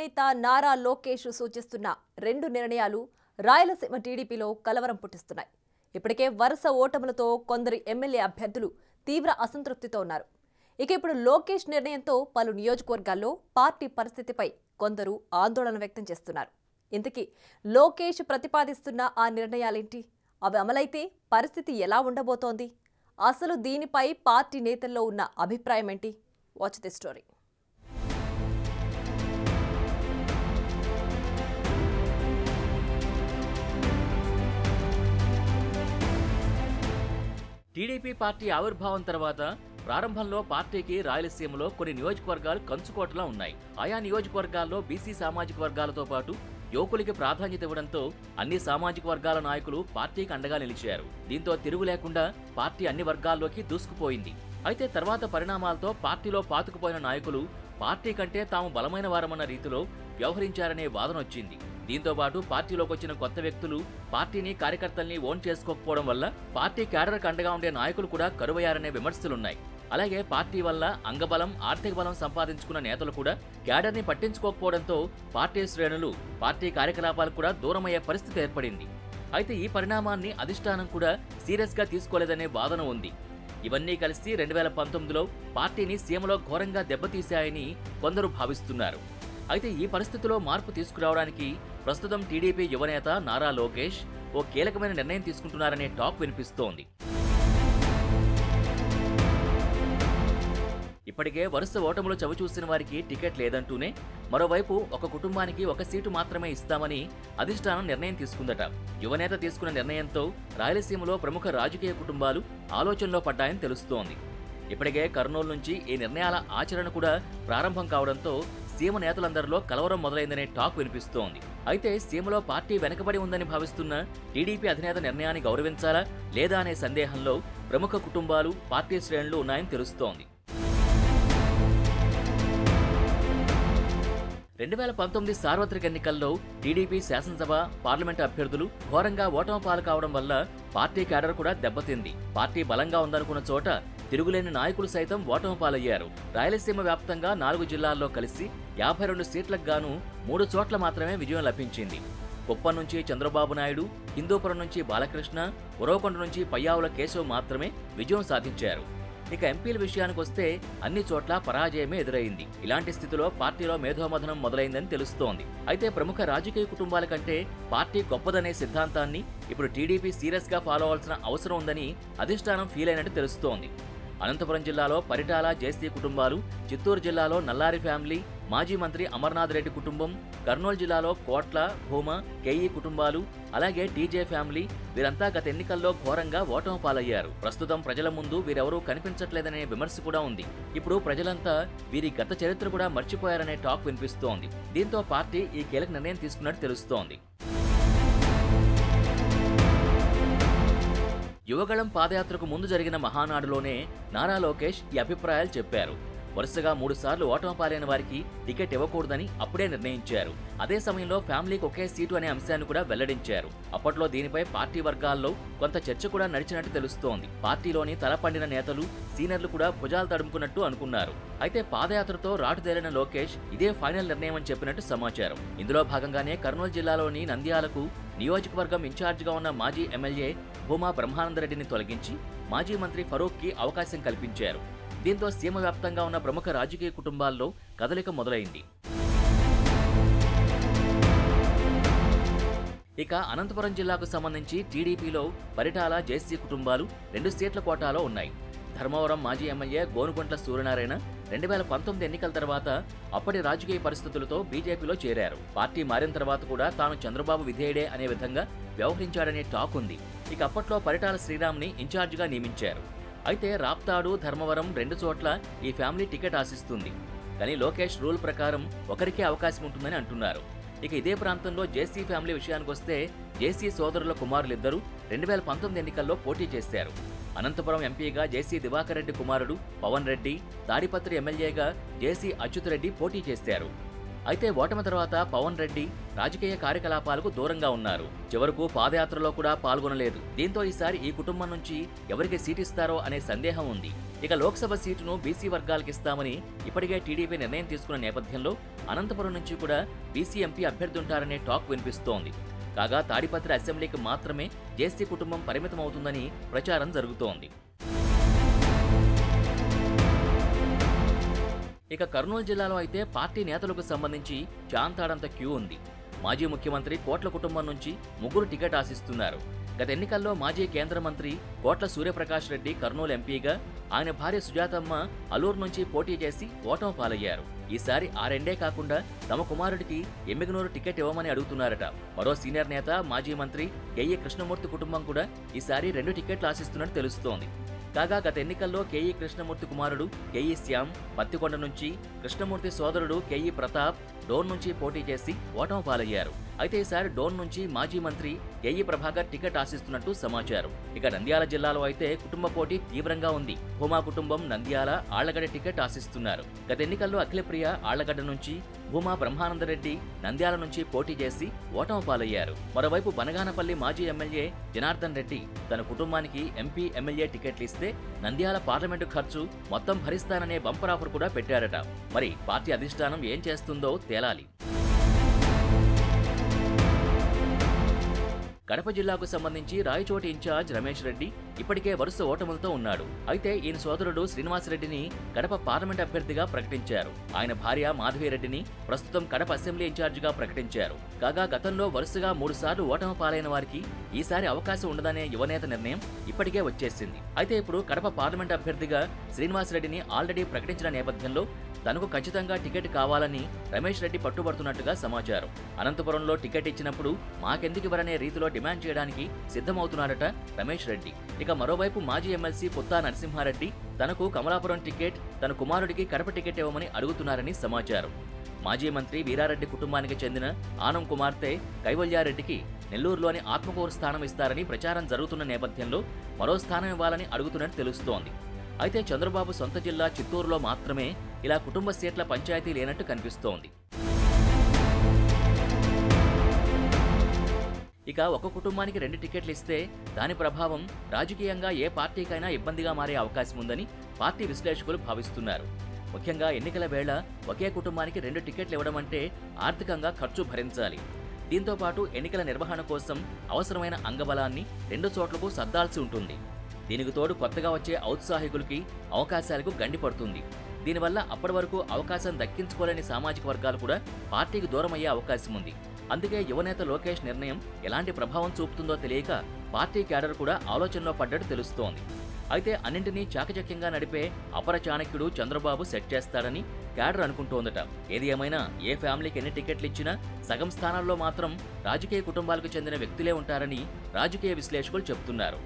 నేత నారా లోకేష్ సూచిస్తున్న రెండు నిర్ణయాలు రాయలసీమ టీడీపీలో కలవరం పుట్టిస్తున్నాయి. ఇప్పటికే వరుస ఓటములతో కొందరు ఎమ్మెల్యే అభ్యర్థులు తీవ్ర అసంతృప్తితో ఉన్నారు. ఇక ఇప్పుడు లోకేష్ నిర్ణయంతో పలు నియోజకవర్గాల్లో పార్టీ పరిస్థితిపై కొందరు ఆందోళన వ్యక్తం చేస్తున్నారు. ఇంతకీ లోకేష్ ప్రతిపాదిస్తున్న ఆ నిర్ణయాలేంటి? అవి అమలైతే పరిస్థితి ఎలా ఉండబోతోంది? అసలు దీనిపై పార్టీ నేతల్లో ఉన్న అభిప్రాయం ఏంటి? Watch the story. TDP party ఆవిర్భావం తర్వాత ప్రారంభంలో పార్టీకి రాయలసీమలో కొన్ని నియోజకవర్గాలు కంచుకోటలా ఉన్నాయి. ఆయా నియోజకవర్గాల్లో బీసీ సామాజిక వర్గాలతో పాటు యువకులకి ప్రాధాన్యత ఇవ్వడంతో అన్ని సామాజిక వర్గాల నాయకులు పార్టీకి అండగా నిలిచారు. దీంతో తిరుగు లేకుండా పార్టీ అన్ని వర్గాల్లోకి దూసుకుపోయింది. అయితే తర్వాత పరిణామాలతో పార్టీలో పాతుకుపోయిన నాయకులు పార్టీ కంటే తాము బలమైన వారమన్న రీతిలో వ్యవహరించారనే వాదన వచ్చింది. దీంతో పాటు పార్టీలోకి వచ్చిన కొత్త వ్యక్తులు పార్టీని కార్యకర్తల్ని ఓన్ చేసుకోకపోవడం వల్ల పార్టీ క్యాడర్కు అండగా ఉండే నాయకులు కూడా కరువయ్యారనే విమర్శలున్నాయి. అలాగే పార్టీ వల్ల అంగబలం, ఆర్థిక బలం సంపాదించుకున్న నేతలు కూడా క్యాడర్ని పట్టించుకోకపోవడంతో పార్టీ శ్రేణులు పార్టీ కార్యకలాపాలకు కూడా దూరమయ్యే పరిస్థితి ఏర్పడింది. అయితే ఈ పరిణామాన్ని అధిష్టానం కూడా సీరియస్గా తీసుకోలేదనే వాదన ఉంది. ఇవన్నీ కలిసి 2019లో పార్టీని సీమలో ఘోరంగా దెబ్బతీశాయని కొందరు భావిస్తున్నారు. అయితే ఈ పరిస్థితిలో మార్పు తీసుకురావడానికి ప్రస్తుతం టీడీపీ యువనేత నారా లోకేష్ ఓ కీలకమైన నిర్ణయం తీసుకుంటున్నారనే టాక్ వినిపిస్తోంది. ఇప్పటికే వరుస ఓటములు చవిచూసిన వారికి టికెట్ లేదంటూనే మరోవైపు ఒక కుటుంబానికి ఒక సీటు మాత్రమే ఇస్తామని అధిష్టానం నిర్ణయం తీసుకుందట. యువనేత తీసుకున్న నిర్ణయంతో రాయలసీమలో ప్రముఖ రాజకీయ కుటుంబాలు ఆలోచనలో పడ్డాయని తెలుస్తోంది. ఇప్పటికే కర్నూలు నుంచి ఈ నిర్ణయాల ఆచరణ కూడా ప్రారంభం కావడంతో సీమ నేతలందరిలో కలవరం మొదలైందనే టాక్ వినిపిస్తోంది. అయితే సీమలో పార్టీ వెనకబడి ఉందని భావిస్తున్న టీడీపీ అధినేత నిర్ణయాన్ని గౌరవించాలా లేదా అనే సందేహంలో ప్రముఖ కుటుంబాలు, పార్టీ శ్రేణులు ఉన్నాయని తెలుస్తోంది. 2019 సార్వత్రిక ఎన్నికల్లో టీడీపీ శాసనసభ, పార్లమెంటు అభ్యర్థులు ఘోరంగా ఓటమి పాలు కావడం వల్ల పార్టీ క్యాడర్ కూడా దెబ్బతింది. పార్టీ బలంగా ఉందనుకున్న చోట తిరుగులేని నాయకులు సైతం ఓటమి పాలయ్యారు. రాయలసీమ వ్యాప్తంగా 4 జిల్లాల్లో కలిసి 52 సీట్లకు గాను 3 చోట్ల మాత్రమే విజయం లభించింది. కుప్పం నుంచి చంద్రబాబు నాయుడు, హిందూపురం నుంచి బాలకృష్ణ, ఉరవకొండ నుంచి పయ్యావుల కేశవ్ మాత్రమే విజయం సాధించారు. ఇక ఎంపీల విషయానికి వస్తే అన్ని చోట్ల పరాజయమే ఎదురైంది. ఇలాంటి స్థితిలో పార్టీలో మేధోమథనం మొదలైందని తెలుస్తోంది. అయితే ప్రముఖ రాజకీయ కుటుంబాల కంటే పార్టీ గొప్పదనే సిద్ధాంతాన్ని ఇప్పుడు టీడీపీ సీరియస్ గా ఫాలో అవ్వాల్సిన అవసరం ఉందని అధిష్టానం ఫీల్ అయినట్టు తెలుస్తోంది. అనంతపురం జిల్లాలో పరిటాల, జేసీ కుటుంబాలు, చిత్తూరు జిల్లాలో నల్లారి ఫ్యామిలీ, మాజీ మంత్రి అమర్నాథ్ రెడ్డి కుటుంబం, కర్నూలు జిల్లాలో కోట్ల, భూమా, కేఈ కుటుంబాలు, అలాగే టీజే ఫ్యామిలీ వీరంతా గత ఎన్నికల్లో ఘోరంగా ఓటమి పాలయ్యారు. ప్రస్తుతం ప్రజల ముందు వీరెవరూ కనిపించట్లేదనే విమర్శ కూడా ఉంది. ఇప్పుడు ప్రజలంతా వీరి గత చరిత్ర కూడా మర్చిపోయారనే టాక్ వినిపిస్తోంది. దీంతో పార్టీ ఈ కీలక నిర్ణయం తీసుకున్నట్టు తెలుస్తోంది. యువగళం పాదయాత్రకు ముందు జరిగిన మహానాడులోనే నారా లోకేష్ ఈ అభిప్రాయాలు చెప్పారు. వరుసగా 3 సార్లు ఓటమి పాలైన వారికి టికెట్ ఇవ్వకూడదని అప్పుడే నిర్ణయించారు. అదే సమయంలో ఫ్యామిలీకి ఒకే సీటు అనే అంశాన్ని కూడా వెల్లడించారు. అప్పట్లో దీనిపై పార్టీ వర్గాల్లో కొంత చర్చ కూడా నడిచినట్టు తెలుస్తోంది. పార్టీలోని తలపండిన నేతలు, సీనియర్లు కూడా భుజాలు తడుముకున్నట్టు అనుకున్నారు. అయితే పాదయాత్రతో రాటుదేలిన లోకేష్ ఇదే ఫైనల్ నిర్ణయం అని చెప్పినట్టు సమాచారం. ఇందులో భాగంగానే కర్నూలు జిల్లాలోని నంద్యాలకు నియోజకవర్గం ఇన్ఛార్జిగా ఉన్న మాజీ ఎమ్మెల్యే భూమా బ్రహ్మానందరెడ్డిని తొలగించి మాజీ మంత్రి ఫరూక్కి అవకాశం కల్పించారు. దీంతో సీమ వ్యాప్తంగా ఉన్న ప్రముఖ రాజకీయ కుటుంబాల్లో కదలిక మొదలైంది. ఇక అనంతపురం జిల్లాకు సంబంధించి టీడీపీలో పరిటాల, జేసీ కుటుంబాలు 2 సీట్ల కోటాలో ఉన్నాయి. ధర్మవరం మాజీ ఎమ్మెల్యే గోనుగుంట్ల సూర్యనారాయణ 2019 ఎన్నికల తర్వాత అప్పటి రాజకీయ పరిస్థితులతో బీజేపీలో చేరారు. పార్టీ మారిన తర్వాత కూడా తాను చంద్రబాబు విధేయుడే అనే విధంగా వ్యవహరించాడనే టాక్ ఉంది. ఇక అప్పట్లో పరిటాల శ్రీరామ్ని ఇన్ఛార్జిగా నియమించారు. అయితే రాప్తాడు, ధర్మవరం 2 చోట్ల ఈ ఫ్యామిలీ టికెట్ ఆశిస్తుంది. కానీ లోకేష్ రూల్ ప్రకారం ఒకరికే అవకాశం ఉంటుందని అంటున్నారు. ఇక ఇదే ప్రాంతంలో జేసీ ఫ్యామిలీ విషయానికి వస్తే జేసీ సోదరుల కుమారులిద్దరూ 2019 ఎన్నికల్లో పోటీ చేశారు. అనంతపురం ఎంపీగా జేసీ దివాకర్ రెడ్డి కుమారుడు పవన్ రెడ్డి, తాడిపత్రి ఎమ్మెల్యేగా జేసీ అచ్యుత్ రెడ్డి పోటీ చేశారు. అయితే ఓటమి తర్వాత పవన్ రెడ్డి రాజకీయ కార్యకలాపాలకు దూరంగా ఉన్నారు. చివరకు పాదయాత్రలో కూడా పాల్గొనలేదు. దీంతో ఈసారి ఈ కుటుంబం నుంచి ఎవరికి సీటిస్తారో అనే సందేహం ఉంది. ఇక లోక్సభ సీటును బీసీ వర్గాలకు ఇస్తామని ఇప్పటికే టీడీపీ నిర్ణయం తీసుకున్న నేపథ్యంలో అనంతపురం నుంచి కూడా బీసీ ఎంపీ అభ్యర్థి ఉంటారనే టాక్ వినిపిస్తోంది. కాగా తాడిపత్రి అసెంబ్లీకి మాత్రమే జేసీ కుటుంబం పరిమితమవుతుందని ప్రచారం జరుగుతోంది. ఇక కర్నూలు జిల్లాలో అయితే పార్టీ నేతలకు సంబంధించి చాంతాడంత క్యూ ఉంది. మాజీ ముఖ్యమంత్రి కోట్ల కుటుంబం నుంచి 3 టికెట్ ఆశిస్తున్నారు. గత ఎన్నికల్లో మాజీ కేంద్ర మంత్రి కోట్ల సూర్యప్రకాష్ రెడ్డి కర్నూలు ఎంపీగా, ఆయన భార్య సుజాతమ్మ అలూరు నుంచి పోటీ చేసి ఓటమి పాలయ్యారు. ఈసారి ఆ రెండే కాకుండా తమ కుమారుడికి ఎమ్మిగనూరు టికెట్ ఇవ్వమని అడుగుతున్నారట. మరో సీనియర్ నేత మాజీ మంత్రి కేఈ కృష్ణమూర్తి కుటుంబం కూడా ఈసారి 2 టికెట్లు ఆశిస్తున్నట్టు తెలుస్తోంది. కాగా గత ఎన్నికల్లో కేఈ కృష్ణమూర్తి కుమారుడు కేఈ శ్యామ్ పత్తికొండ నుంచి, కృష్ణమూర్తి సోదరుడు కేఈ ప్రతాప్ డోన్ నుంచి పోటీ చేసి ఓటమి పాలయ్యారు. అయితే ఈసారి డోన్ నుంచి మాజీ మంత్రి కేఈ ప్రభాకర్ టికెట్ ఆశిస్తున్నట్టు సమాచారం. ఇక నంద్యాల జిల్లాలో అయితే కుటుంబ పోటీ తీవ్రంగా ఉంది. భూమా కుటుంబం నంద్యాల, ఆళ్లగడ్డ టికెట్ ఆశిస్తున్నారు. గత ఎన్నికల్లో అఖిలప్రియ ఆళ్లగడ్డ నుంచి, భూమా బ్రహ్మానందరెడ్డి నంద్యాల నుంచి పోటీ చేసి ఓటమి పాలయ్యారు. మరోవైపు బనగానపల్లి మాజీ ఎమ్మెల్యే జనార్దన్ రెడ్డి తన కుటుంబానికి ఎంపీ, ఎమ్మెల్యే టికెట్లు ఇస్తే నంద్యాల పార్లమెంటు ఖర్చు మొత్తం భరిస్తాననే బంపర్ ఆఫర్ కూడా పెట్టారట. మరి పార్టీ అధిష్టానం ఏం చేస్తుందో తేలాలి. కడప జిల్లాకు సంబంధించి రాయచోటి ఇన్ఛార్జ్ రమేష్ రెడ్డి ఇప్పటికే వరుస ఓటములతో ఉన్నాడు. అయితే ఈయన సోదరుడు శ్రీనివాసరెడ్డిని కడప పార్లమెంట్ అభ్యర్థిగా ప్రకటించారు. ఆయన భార్య మాధవిరెడ్డిని ప్రస్తుతం కడప అసెంబ్లీ ఇన్ఛార్జిగా ప్రకటించారు. కాగా గతంలో వరుసగా 3 సార్లు ఓటమి పాలైన వారికి ఈసారి అవకాశం ఉండదనే యువనేత నిర్ణయం ఇప్పటికే వచ్చేసింది. అయితే ఇప్పుడు కడప పార్లమెంట్ అభ్యర్థిగా శ్రీనివాసరెడ్డిని ఆల్రెడీ ప్రకటించిన నేపథ్యంలో తనకు ఖచ్చితంగా టికెట్ కావాలని రమేష్ రెడ్డి పట్టుబడుతున్నట్టుగా సమాచారం. అనంతపురంలో టికెట్ ఇచ్చినప్పుడు మాకెందుకు ఇవ్వరనే రీతిలో డిమాండ్ చేయడానికి సిద్ధమవుతున్నారట రమేష్ రెడ్డి. ఇక మరోవైపు మాజీ ఎమ్మెల్సీ పుత్తా నరసింహారెడ్డి తనకు కమలాపురం టికెట్, తన కుమారుడికి కడప టికెట్ ఇవ్వమని అడుగుతున్నారని సమాచారం. మాజీ మంత్రి వీరారెడ్డి కుటుంబానికి చెందిన ఆనం కుమార్తె కైవల్యారెడ్డికి నెల్లూరులోని ఆత్మకూరు స్థానం ఇస్తారని ప్రచారం జరుగుతున్న నేపథ్యంలో మరో స్థానం ఇవ్వాలని అడుగుతున్నట్టు తెలుస్తోంది. అయితే చంద్రబాబు సొంత జిల్లా చిత్తూరులో మాత్రమే ఇలా కుటుంబ సీట్ల పంచాయతీ లేనట్టు కనిపిస్తోంది. ఇక ఒక కుటుంబానికి 2 టికెట్లు ఇస్తే దాని ప్రభావం రాజకీయంగా ఏ పార్టీకైనా ఇబ్బందిగా మారే అవకాశం ఉందని పార్టీ విశ్లేషకులు భావిస్తున్నారు. ముఖ్యంగా ఎన్నికల వేళ ఒకే కుటుంబానికి 2 టికెట్లు ఇవ్వడం అంటే ఆర్థికంగా ఖర్చు భరించాలి. దీంతో పాటు ఎన్నికల నిర్వహణ కోసం అవసరమైన అంగబలాన్ని 2 చోట్లకు సర్దాల్సి ఉంటుంది. దీనికి తోడు కొత్తగా వచ్చే ఔత్సాహికులకి అవకాశాలకు గండి పడుతుంది. దీనివల్ల అప్పటి వరకు అవకాశం దక్కించుకోలేని సామాజిక వర్గాలు కూడా పార్టీకి దూరమయ్యే అవకాశం ఉంది. అందుకే యువనేత లోకేష్ నిర్ణయం ఎలాంటి ప్రభావం చూపుతుందో తెలియక పార్టీ క్యాడర్ కూడా ఆలోచనలో పడ్డట్టు తెలుస్తోంది. అయితే అన్నింటినీ చాకచక్యంగా నడిపే అపర చాణక్యుడు చంద్రబాబు సెట్ చేస్తాడని క్యాడర్ అనుకుంటోందట. ఏది ఏమైనా ఏ ఫ్యామిలీకి ఎన్ని టికెట్లు ఇచ్చినా సగం స్థానాల్లో మాత్రం రాజకీయ కుటుంబాలకు చెందిన వ్యక్తులే ఉంటారని రాజకీయ విశ్లేషకులు చెబుతున్నారు.